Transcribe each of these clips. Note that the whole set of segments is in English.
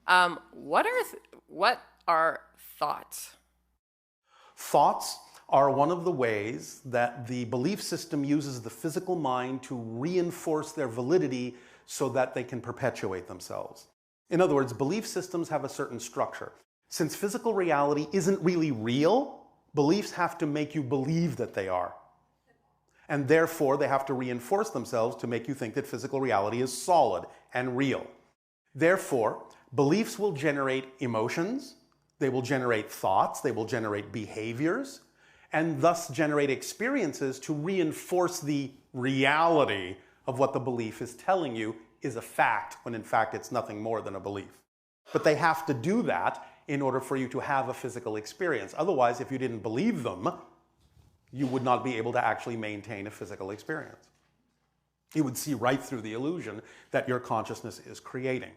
What are thoughts? Thoughts are one of the ways that the belief system uses the physical mind to reinforce their validity so that they can perpetuate themselves. In other words, belief systems have a certain structure. Since physical reality isn't really real, beliefs have to make you believe that they are. And therefore, they have to reinforce themselves to make you think that physical reality is solid and real. Therefore, beliefs will generate emotions, they will generate thoughts, they will generate behaviors, and thus generate experiences to reinforce the reality of what the belief is telling you is a fact, when in fact it's nothing more than a belief. But they have to do that in order for you to have a physical experience. Otherwise, if you didn't believe them, you would not be able to actually maintain a physical experience. You would see right through the illusion that your consciousness is creating.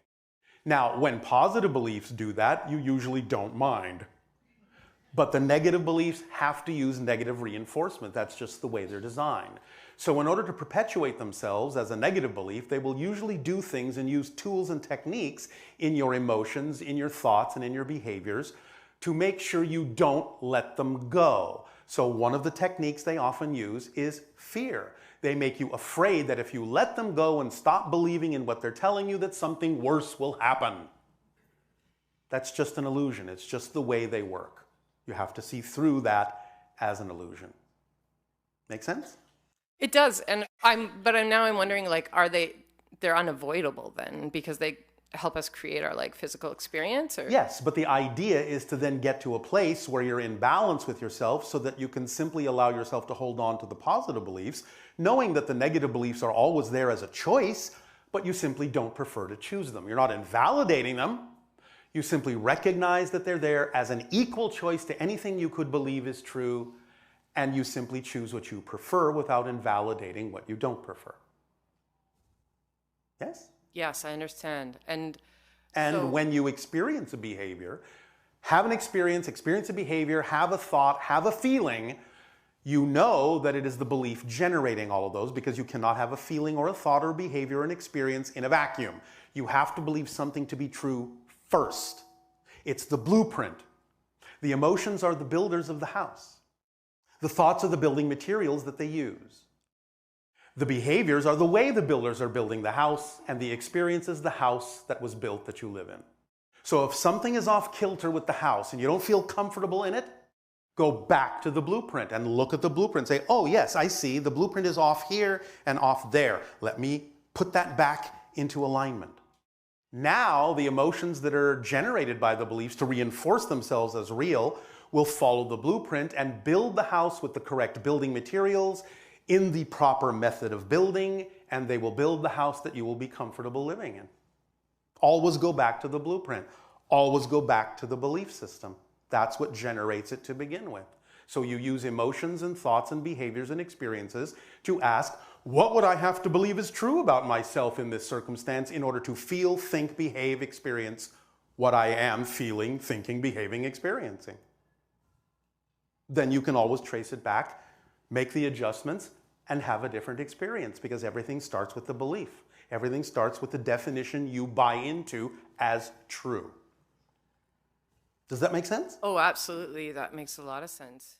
Now, when positive beliefs do that, you usually don't mind. But the negative beliefs have to use negative reinforcement. That's just the way they're designed. So in order to perpetuate themselves as a negative belief, they will usually do things and use tools and techniques in your emotions, in your thoughts, and in your behaviors to make sure you don't let them go. So one of the techniques they often use is fear. They make you afraid that if you let them go and stop believing in what they're telling you, that something worse will happen. That's just an illusion. It's just the way they work. You have to see through that as an illusion. Make sense? It does, and I'm wondering, like, they're unavoidable then because they help us create our physical experience? Or? Yes, but the idea is to then get to a place where you're in balance with yourself so that you can simply allow yourself to hold on to the positive beliefs, knowing that the negative beliefs are always there as a choice, but you simply don't prefer to choose them. You're not invalidating them. You simply recognize that they're there as an equal choice to anything you could believe is true, and you simply choose what you prefer without invalidating what you don't prefer. Yes? Yes, I understand. And when you experience a behavior, have an experience a behavior, have a thought, have a feeling, you know that it is the belief generating all of those, because you cannot have a feeling or a thought or behavior or an experience in a vacuum. You have to believe something to be true first. It's the blueprint. The emotions are the builders of the house. The thoughts are the building materials that they use. The behaviors are the way the builders are building the house, and the experience is the house that was built that you live in. So if something is off kilter with the house and you don't feel comfortable in it, go back to the blueprint and look at the blueprint. Say, oh yes, I see, the blueprint is off here and off there. Let me put that back into alignment. Now the emotions that are generated by the beliefs to reinforce themselves as real will follow the blueprint and build the house with the correct building materials in the proper method of building, and they will build the house that you will be comfortable living in. Always go back to the blueprint. Always go back to the belief system. That's what generates it to begin with. So you use emotions and thoughts and behaviors and experiences to ask, what would I have to believe is true about myself in this circumstance in order to feel, think, behave, experience what I am feeling, thinking, behaving, experiencing? Then you can always trace it back, make the adjustments, and have a different experience, because everything starts with the belief. Everything starts with the definition you buy into as true. Does that make sense? Oh, absolutely. That makes a lot of sense.